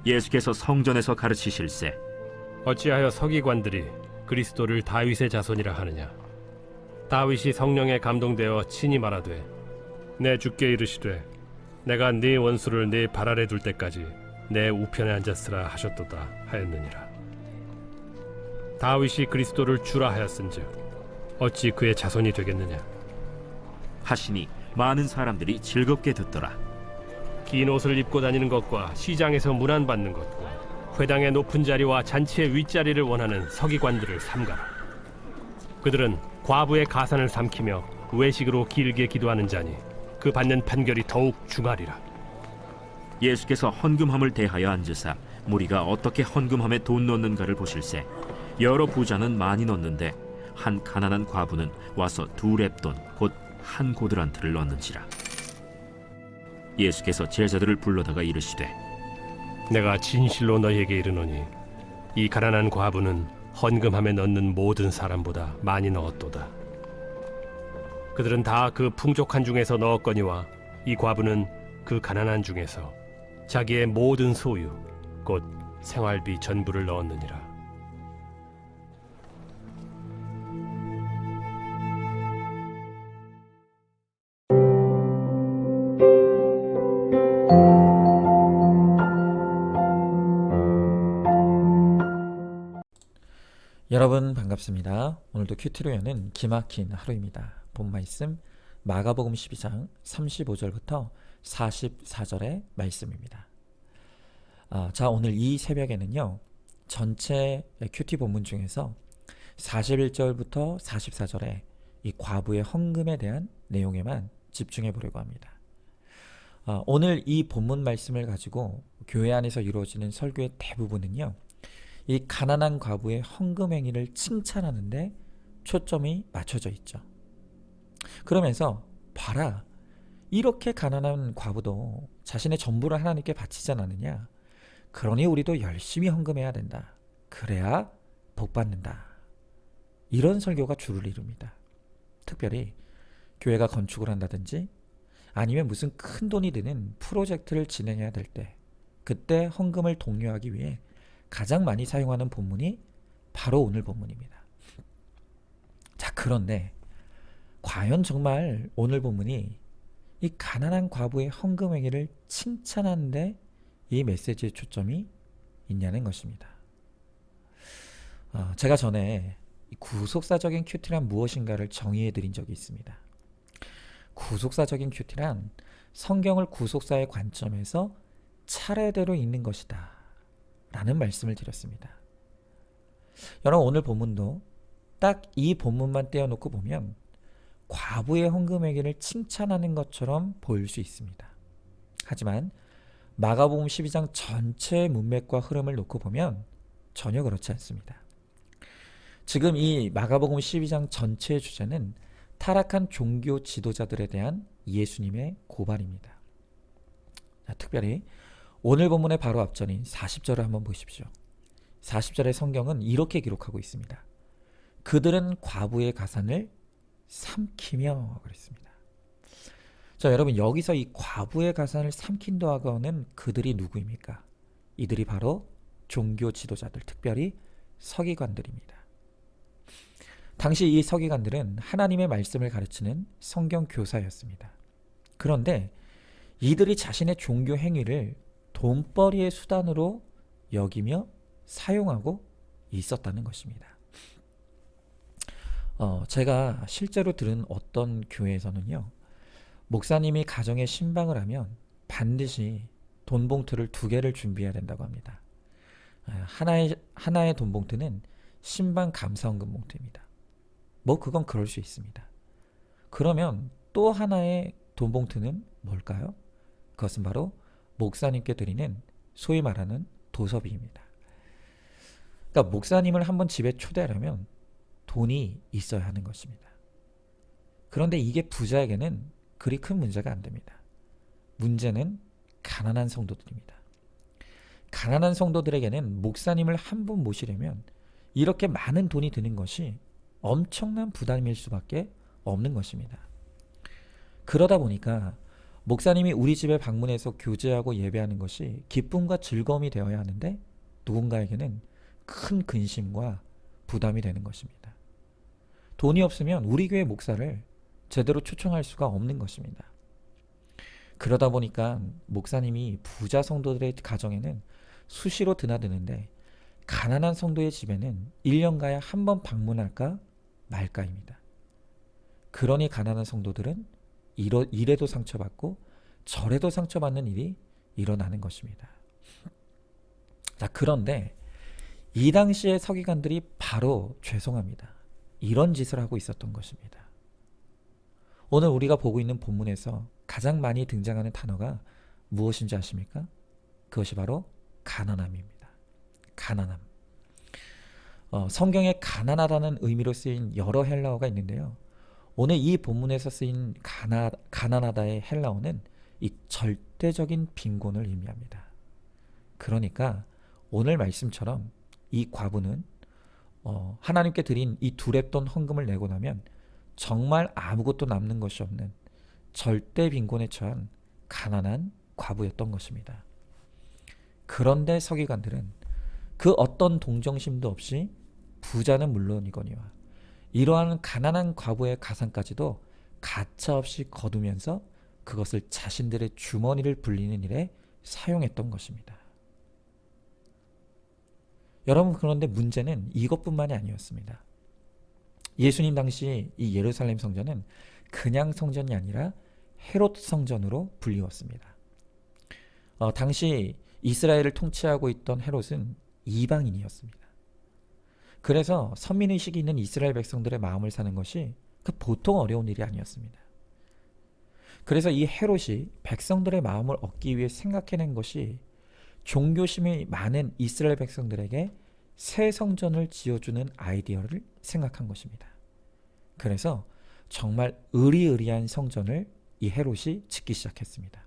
예수께서 성전에서 가르치실세. 어찌하여 서기관들이 그리스도를 다윗의 자손이라 하느냐? 다윗이 성령에 감동되어 친히 말하되 내 주께 이르시되 내가 네 원수를 네 발 아래 둘 때까지 내 우편에 앉았으라 하셨도다 하였느니라. 다윗이 그리스도를 주라 하였은즉 어찌 그의 자손이 되겠느냐? 하시니 많은 사람들이 즐겁게 듣더라. 긴 옷을 입고 다니는 것과 시장에서 문안받는 것과 회당의 높은 자리와 잔치의 윗자리를 원하는 서기관들을 삼가라. 그들은 과부의 가산을 삼키며 외식으로 길게 기도하는 자니 그 받는 판결이 더욱 중하리라. 예수께서 헌금함을 대하여 앉으사 무리가 어떻게 헌금함에 돈 넣는가를 보실세. 여러 부자는 많이 넣는데 한 가난한 과부는 와서 2렙돈 곧 한 고드란트를 넣는지라. 예수께서 제자들을 불러다가 이르시되 내가 진실로 너희에게 이르노니 이 가난한 과부는 헌금함에 넣는 모든 사람보다 많이 넣었도다. 그들은 다 그 풍족한 중에서 넣었거니와 이 과부는 그 가난한 중에서 자기의 모든 소유 곧 생활비 전부를 넣었느니라. 여러분 반갑습니다. 오늘도 큐티로 여는 기막힌 하루입니다. 본 말씀 마가복음 12장 35절부터 44절의 말씀입니다. 자, 오늘 이 새벽에는요, 전체 큐티 본문 중에서 41절부터 44절의 이 과부의 헌금에 대한 내용에만 집중해 보려고 합니다. 오늘 이 본문 말씀을 가지고 교회 안에서 이루어지는 설교의 대부분은요, 이 가난한 과부의 헌금 행위를 칭찬하는데 초점이 맞춰져 있죠. 그러면서 봐라, 이렇게 가난한 과부도 자신의 전부를 하나님께 바치지 않느냐. 그러니 우리도 열심히 헌금해야 된다. 그래야 복 받는다. 이런 설교가 주를 이룹니다. 특별히 교회가 건축을 한다든지 아니면 무슨 큰 돈이 드는 프로젝트를 진행해야 될 때, 그때 헌금을 독려하기 위해 가장 많이 사용하는 본문이 바로 오늘 본문입니다. 자, 그런데 과연 정말 오늘 본문이 이 가난한 과부의 헌금 행위를 칭찬하는데 이 메시지의 초점이 있냐는 것입니다. 제가 전에 구속사적인 큐티란 무엇인가를 정의해 드린 적이 있습니다. 구속사적인 큐티란 성경을 구속사의 관점에서 차례대로 읽는 것이다 라는 말씀을 드렸습니다. 여러분, 오늘 본문도 딱 이 본문만 떼어놓고 보면 과부의 헌금행위를 칭찬하는 것처럼 보일 수 있습니다. 하지만 마가복음 12장 전체의 문맥과 흐름을 놓고 보면 전혀 그렇지 않습니다. 지금 이 마가복음 12장 전체의 주제는 타락한 종교 지도자들에 대한 예수님의 고발입니다. 자, 특별히 오늘 본문의 바로 앞전인 40절을 한번 보십시오. 40절의 성경은 이렇게 기록하고 있습니다. 그들은 과부의 가산을 삼키며 그랬습니다. 자, 여러분, 여기서 이 과부의 가산을 삼킨다고는 그들이 누구입니까? 이들이 바로 종교 지도자들, 특별히 서기관들입니다. 당시 이 서기관들은 하나님의 말씀을 가르치는 성경 교사였습니다. 그런데 이들이 자신의 종교 행위를 돈벌이의 수단으로 여기며 사용하고 있었다는 것입니다. 제가 실제로 들은 어떤 교회에서는요, 목사님이 가정에 신방을 하면 반드시 돈 봉투를 2개를 준비해야 된다고 합니다. 하나의 돈 봉투는 신방 감사헌금 봉투입니다. 그건 그럴 수 있습니다. 그러면 또 하나의 돈 봉투는 뭘까요? 그것은 바로 목사님께 드리는 소위 말하는 도서비입니다. 그러니까 목사님을 한번 집에 초대하려면 돈이 있어야 하는 것입니다. 그런데 이게 부자에게는 그리 큰 문제가 안 됩니다. 문제는 가난한 성도들입니다. 가난한 성도들에게는 목사님을 한 분 모시려면 이렇게 많은 돈이 드는 것이 엄청난 부담일 수밖에 없는 것입니다. 그러다 보니까 목사님이 우리 집에 방문해서 교제하고 예배하는 것이 기쁨과 즐거움이 되어야 하는데 누군가에게는 큰 근심과 부담이 되는 것입니다. 돈이 없으면 우리 교회 목사를 제대로 초청할 수가 없는 것입니다. 그러다 보니까 목사님이 부자 성도들의 가정에는 수시로 드나드는데 가난한 성도의 집에는 1년가에 한 번 방문할까 말까입니다. 그러니 가난한 성도들은 이래도 상처받고 저래도 상처받는 일이 일어나는 것입니다. 자, 그런데 이 당시의 서기관들이 바로 죄송합니다. 이런 짓을 하고 있었던 것입니다. 오늘 우리가 보고 있는 본문에서 가장 많이 등장하는 단어가 무엇인지 아십니까? 그것이 바로 가난함입니다. 가난함. 성경에 가난하다는 의미로 쓰인 여러 헬라어가 있는데요. 오늘 이 본문에서 쓰인 가난하다의 헬라어는 이 절대적인 빈곤을 의미합니다. 그러니까 오늘 말씀처럼 이 과부는 하나님께 드린 이 두렙돈 헌금을 내고 나면 정말 아무것도 남는 것이 없는 절대 빈곤에 처한 가난한 과부였던 것입니다. 그런데 서기관들은 그 어떤 동정심도 없이 부자는 물론이거니와 이러한 가난한 과부의 가상까지도 가차없이 거두면서 그것을 자신들의 주머니를 불리는 일에 사용했던 것입니다. 여러분, 그런데 문제는 이것뿐만이 아니었습니다. 예수님 당시 이 예루살렘 성전은 그냥 성전이 아니라 헤롯 성전으로 불리웠습니다. 당시 이스라엘을 통치하고 있던 헤롯은 이방인이었습니다. 그래서 선민의식이 있는 이스라엘 백성들의 마음을 사는 것이 보통 어려운 일이 아니었습니다. 그래서 이 헤롯이 백성들의 마음을 얻기 위해 생각해낸 것이 종교심이 많은 이스라엘 백성들에게 새 성전을 지어주는 아이디어를 생각한 것입니다. 그래서 정말 의리의리한 성전을 이 헤롯이 짓기 시작했습니다.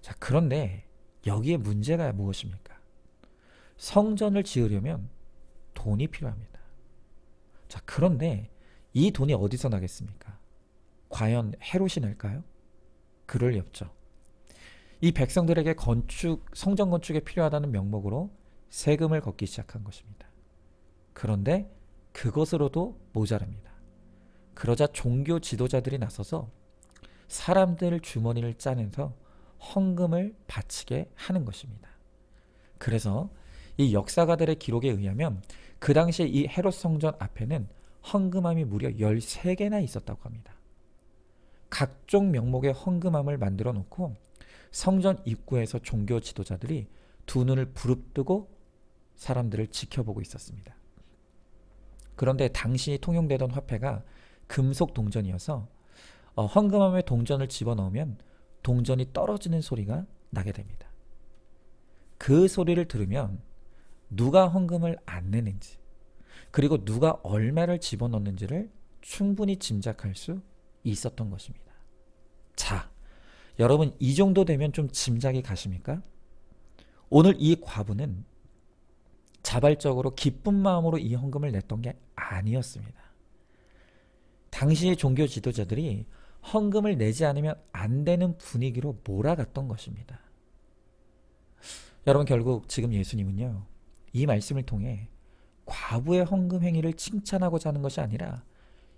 자, 그런데 여기에 문제가 무엇입니까? 성전을 지으려면 돈이 필요합니다. 자, 그런데 이 돈이 어디서 나겠습니까? 과연 헤롯이 낼까요? 그럴 리 없죠. 이 백성들에게 성전 건축에 필요하다는 명목으로 세금을 걷기 시작한 것입니다. 그런데 그것으로도 모자랍니다. 그러자 종교 지도자들이 나서서 사람들 주머니를 짜내서 헌금을 바치게 하는 것입니다. 그래서 이 역사가들의 기록에 의하면 그 당시에 이 헤롯 성전 앞에는 헌금함이 무려 13개나 있었다고 합니다. 각종 명목의 헌금함을 만들어 놓고 성전 입구에서 종교 지도자들이 두 눈을 부릅뜨고 사람들을 지켜보고 있었습니다. 그런데 당시 통용되던 화폐가 금속 동전이어서 헌금함에 동전을 집어넣으면 동전이 떨어지는 소리가 나게 됩니다. 그 소리를 들으면 누가 헌금을 안 내는지 그리고 누가 얼마를 집어넣는지를 충분히 짐작할 수 있었던 것입니다. 자, 여러분, 이 정도 되면 좀 짐작이 가십니까? 오늘 이 과부는 자발적으로 기쁜 마음으로 이 헌금을 냈던 게 아니었습니다. 당시의 종교 지도자들이 헌금을 내지 않으면 안 되는 분위기로 몰아갔던 것입니다. 여러분, 결국 지금 예수님은요, 이 말씀을 통해 과부의 헌금 행위를 칭찬하고자 하는 것이 아니라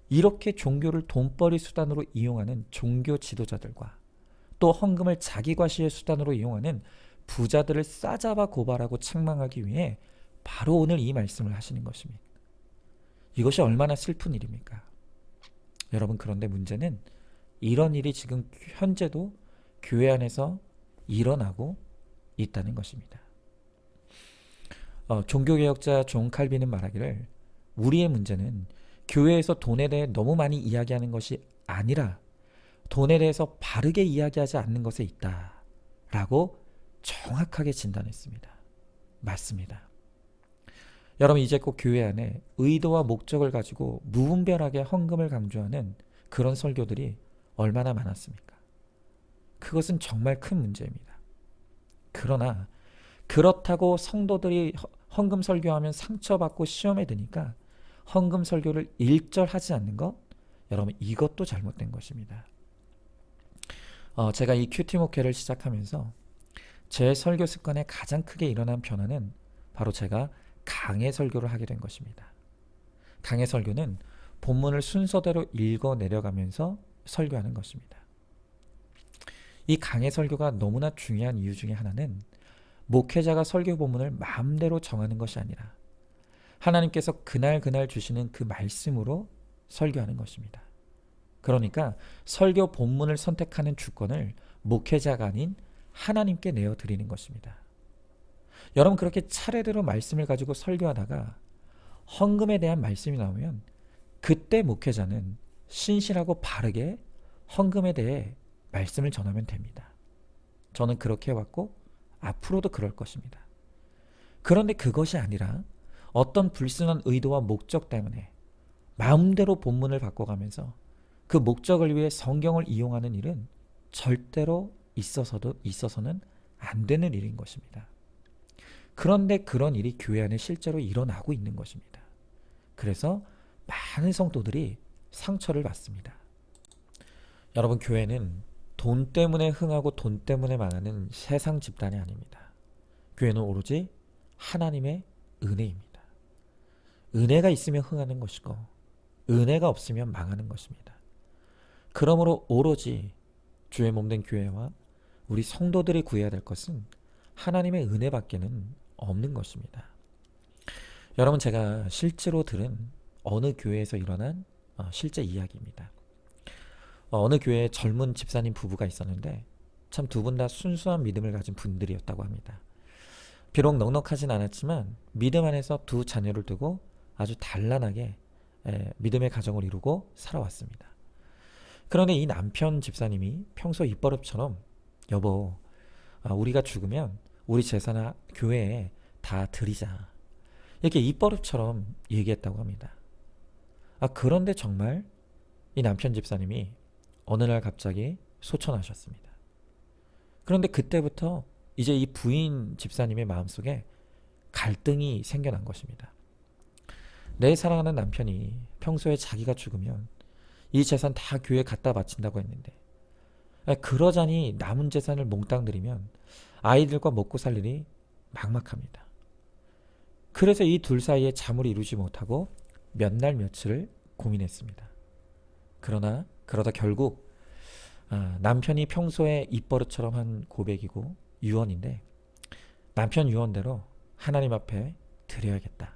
이렇게 종교를 돈벌이 수단으로 이용하는 종교 지도자들과 또 헌금을 자기 과시의 수단으로 이용하는 부자들을 싸잡아 고발하고 책망하기 위해 바로 오늘 이 말씀을 하시는 것입니다. 이것이 얼마나 슬픈 일입니까? 여러분, 그런데 문제는 이런 일이 지금 현재도 교회 안에서 일어나고 있다는 것입니다. 종교개혁자 존 칼빈은 말하기를 우리의 문제는 교회에서 돈에 대해 너무 많이 이야기하는 것이 아니라 돈에 대해서 바르게 이야기하지 않는 것에 있다 라고 정확하게 진단했습니다. 맞습니다. 여러분, 이제 꼭 교회 안에 의도와 목적을 가지고 무분별하게 헌금을 강조하는 그런 설교들이 얼마나 많았습니까? 그것은 정말 큰 문제입니다. 그러나 그렇다고 성도들이 헌금 설교하면 상처받고 시험에 드니까 헌금 설교를 일절하지 않는 것, 여러분, 이것도 잘못된 것입니다. 제가 이 큐티 목회를 시작하면서 제 설교 습관에 가장 크게 일어난 변화는 바로 제가 강해 설교를 하게 된 것입니다. 강해 설교는 본문을 순서대로 읽어 내려가면서 설교하는 것입니다. 이 강해 설교가 너무나 중요한 이유 중에 하나는 목회자가 설교 본문을 마음대로 정하는 것이 아니라 하나님께서 그날 주시는 그 말씀으로 설교하는 것입니다. 그러니까 설교 본문을 선택하는 주권을 목회자가 아닌 하나님께 내어드리는 것입니다. 여러분, 그렇게 차례대로 말씀을 가지고 설교하다가 헌금에 대한 말씀이 나오면 그때 목회자는 신실하고 바르게 헌금에 대해 말씀을 전하면 됩니다. 저는 그렇게 해왔고 앞으로도 그럴 것입니다. 그런데 그것이 아니라 어떤 불순한 의도와 목적 때문에 마음대로 본문을 바꿔가면서 그 목적을 위해 성경을 이용하는 일은 절대로 있어서는 안 되는 일인 것입니다. 그런데 그런 일이 교회 안에 실제로 일어나고 있는 것입니다. 그래서 많은 성도들이 상처를 받습니다. 여러분, 교회는 돈 때문에 흥하고 돈 때문에 망하는 세상 집단이 아닙니다. 교회는 오로지 하나님의 은혜입니다. 은혜가 있으면 흥하는 것이고 은혜가 없으면 망하는 것입니다. 그러므로 오로지 주의 몸된 교회와 우리 성도들이 구해야 될 것은 하나님의 은혜밖에는 없는 것입니다. 여러분, 제가 실제로 들은 어느 교회에서 일어난 실제 이야기입니다. 어느 교회에 젊은 집사님 부부가 있었는데 참 두 분 다 순수한 믿음을 가진 분들이었다고 합니다. 비록 넉넉하진 않았지만 믿음 안에서 두 자녀를 두고 아주 단란하게 믿음의 가정을 이루고 살아왔습니다. 그런데 이 남편 집사님이 평소 입버릇처럼 여보, 우리가 죽으면 우리 재산을 교회에 다 드리자, 이렇게 입버릇처럼 얘기했다고 합니다. 그런데 정말 이 남편 집사님이 어느 날 갑자기 소천하셨습니다. 그런데 그때부터 이제 이 부인 집사님의 마음속에 갈등이 생겨난 것입니다. 내 사랑하는 남편이 평소에 자기가 죽으면 이 재산 다 교회에 갖다 바친다고 했는데 그러자니 남은 재산을 몽땅 들이면 아이들과 먹고 살 일이 막막합니다. 그래서 이 둘 사이에 잠을 이루지 못하고 몇 날 며칠을 고민했습니다. 그러다 결국 남편이 평소에 입버릇처럼 한 고백이고 유언인데 남편 유언대로 하나님 앞에 드려야겠다,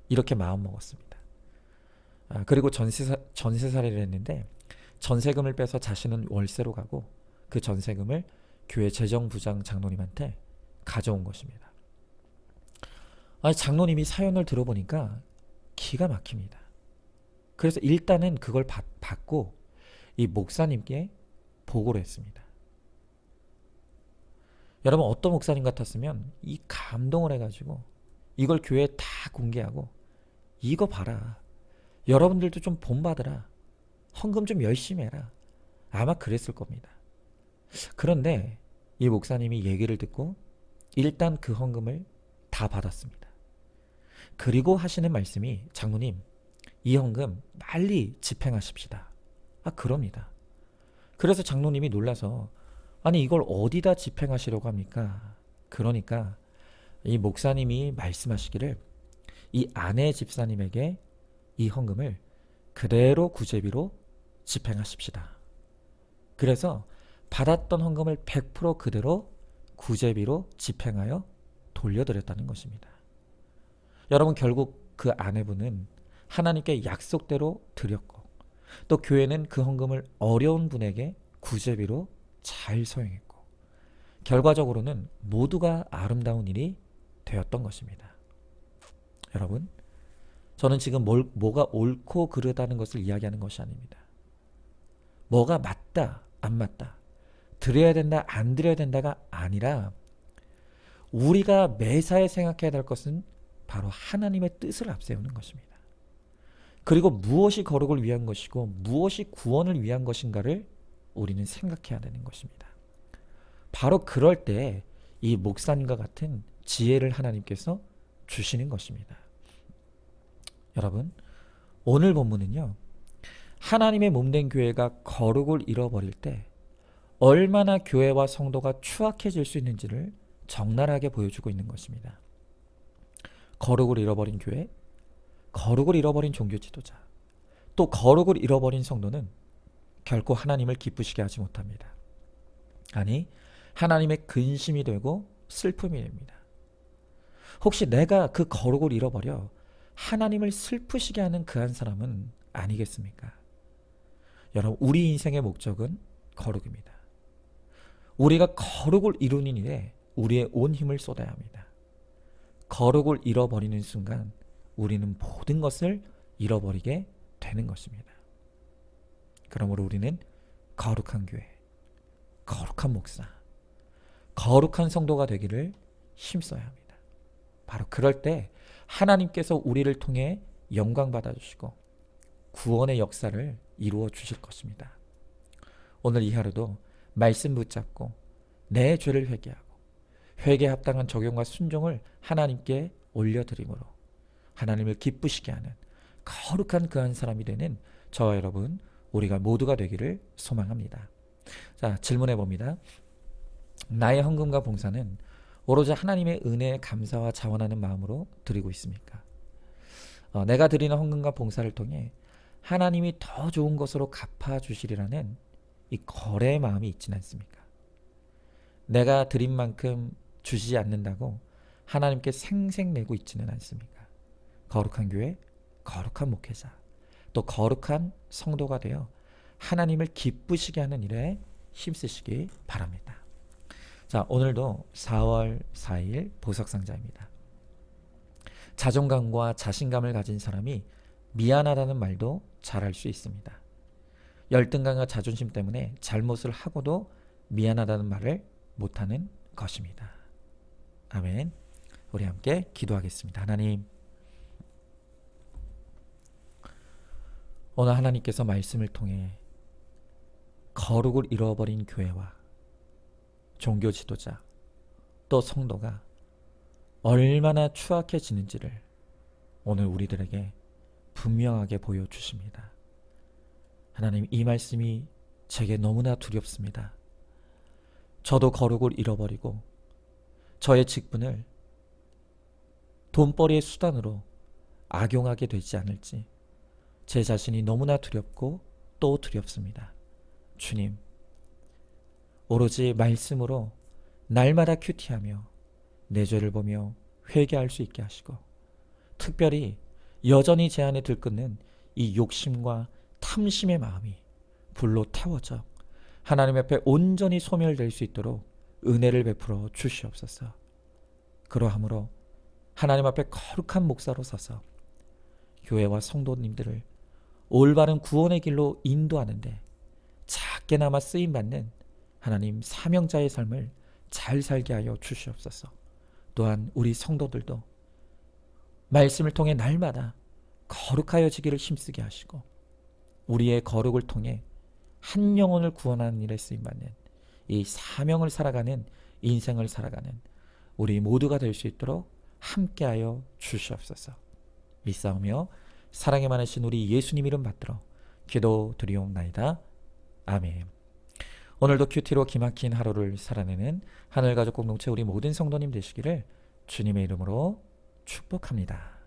이렇게 마음먹었습니다. 그리고 전세살이를 했는데 전세금을 빼서 자신은 월세로 가고 그 전세금을 교회 재정부장 장로님한테 가져온 것입니다. 장로님이 사연을 들어보니까 기가 막힙니다. 그래서 일단은 그걸 받고 이 목사님께 보고를 했습니다. 여러분, 어떤 목사님 같았으면 이 감동을 해가지고 이걸 교회에 다 공개하고 이거 봐라, 여러분들도 좀 본받으라, 헌금 좀 열심히 해라, 아마 그랬을 겁니다. 그런데 이 목사님이 얘기를 듣고 일단 그 헌금을 다 받았습니다. 그리고 하시는 말씀이, 장로님, 이 헌금 빨리 집행하십시다. 그럽니다. 그래서 장로님이 놀라서 아니 이걸 어디다 집행하시려고 합니까? 그러니까 이 목사님이 말씀하시기를 이 아내 집사님에게 이 헌금을 그대로 구제비로 집행하십시다. 그래서 받았던 헌금을 100% 그대로 구제비로 집행하여 돌려드렸다는 것입니다. 여러분, 결국 그 아내분은 하나님께 약속대로 드렸고 또 교회는 그 헌금을 어려운 분에게 구제비로 잘 소용했고 결과적으로는 모두가 아름다운 일이 되었던 것입니다. 여러분, 저는 지금 뭐가 옳고 그르다는 것을 이야기하는 것이 아닙니다. 뭐가 맞다, 안 맞다, 드려야 된다, 안 드려야 된다가 아니라 우리가 매사에 생각해야 될 것은 바로 하나님의 뜻을 앞세우는 것입니다. 그리고 무엇이 거룩을 위한 것이고 무엇이 구원을 위한 것인가를 우리는 생각해야 되는 것입니다. 바로 그럴 때 이 목사님과 같은 지혜를 하나님께서 주시는 것입니다. 여러분, 오늘 본문은요, 하나님의 몸된 교회가 거룩을 잃어버릴 때 얼마나 교회와 성도가 추악해질 수 있는지를 적나라하게 보여주고 있는 것입니다. 거룩을 잃어버린 교회, 거룩을 잃어버린 종교 지도자, 또 거룩을 잃어버린 성도는 결코 하나님을 기쁘시게 하지 못합니다. 아니, 하나님의 근심이 되고 슬픔이 됩니다. 혹시 내가 그 거룩을 잃어버려 하나님을 슬프시게 하는 그 한 사람은 아니겠습니까? 여러분, 우리 인생의 목적은 거룩입니다. 우리가 거룩을 이루는 일에 우리의 온 힘을 쏟아야 합니다. 거룩을 잃어버리는 순간 우리는 모든 것을 잃어버리게 되는 것입니다. 그러므로 우리는 거룩한 교회, 거룩한 목사, 거룩한 성도가 되기를 힘써야 합니다. 바로 그럴 때 하나님께서 우리를 통해 영광 받아주시고 구원의 역사를 이루어 주실 것입니다. 오늘 이 하루도 말씀 붙잡고 내 죄를 회개하고 회개에 합당한 적용과 순종을 하나님께 올려드림으로 하나님을 기쁘시게 하는 거룩한 그 한 사람이 되는 저와 여러분, 우리가 모두가 되기를 소망합니다. 자, 질문해 봅니다. 나의 헌금과 봉사는 오로지 하나님의 은혜에 감사와 자원하는 마음으로 드리고 있습니까? 내가 드리는 헌금과 봉사를 통해 하나님이 더 좋은 것으로 갚아주시리라는 이 거래의 마음이 있지는 않습니까? 내가 드린 만큼 주시지 않는다고 하나님께 생색내고 있지는 않습니까? 거룩한 교회, 거룩한 목회자, 또 거룩한 성도가 되어 하나님을 기쁘시게 하는 일에 힘쓰시기 바랍니다. 자, 오늘도 4월 4일 보석상자입니다. 자존감과 자신감을 가진 사람이 미안하다는 말도 잘할 수 있습니다. 열등감과 자존심 때문에 잘못을 하고도 미안하다는 말을 못하는 것입니다. 아멘. 우리 함께 기도하겠습니다. 하나님, 오늘 하나님께서 말씀을 통해 거룩을 잃어버린 교회와 종교 지도자 또 성도가 얼마나 추악해지는지를 오늘 우리들에게 분명하게 보여주십니다. 하나님, 이 말씀이 제게 너무나 두렵습니다. 저도 거룩을 잃어버리고 저의 직분을 돈벌이의 수단으로 악용하게 되지 않을지 제 자신이 너무나 두렵고 또 두렵습니다. 주님, 오로지 말씀으로 날마다 큐티하며 내 죄를 보며 회개할 수 있게 하시고, 특별히 여전히 제 안에 들끓는 이 욕심과 탐심의 마음이 불로 태워져 하나님 앞에 온전히 소멸될 수 있도록 은혜를 베풀어 주시옵소서. 그러함으로 하나님 앞에 거룩한 목사로 서서 교회와 성도님들을 올바른 구원의 길로 인도하는데 작게나마 쓰임받는 하나님 사명자의 삶을 잘 살게 하여 주시옵소서. 또한 우리 성도들도 말씀을 통해 날마다 거룩하여지기를 힘쓰게 하시고 우리의 거룩을 통해 한 영혼을 구원하는 일에 쓰임받는 이 사명을 살아가는 인생을 살아가는 우리 모두가 될 수 있도록 함께하여 주시옵소서. 믿사오며 사랑에 많으신 우리 예수님 이름 받들어 기도드리옵나이다. 아멘. 오늘도 큐티로 기막힌 하루를 살아내는 하늘가족 공동체 우리 모든 성도님 되시기를 주님의 이름으로 축복합니다.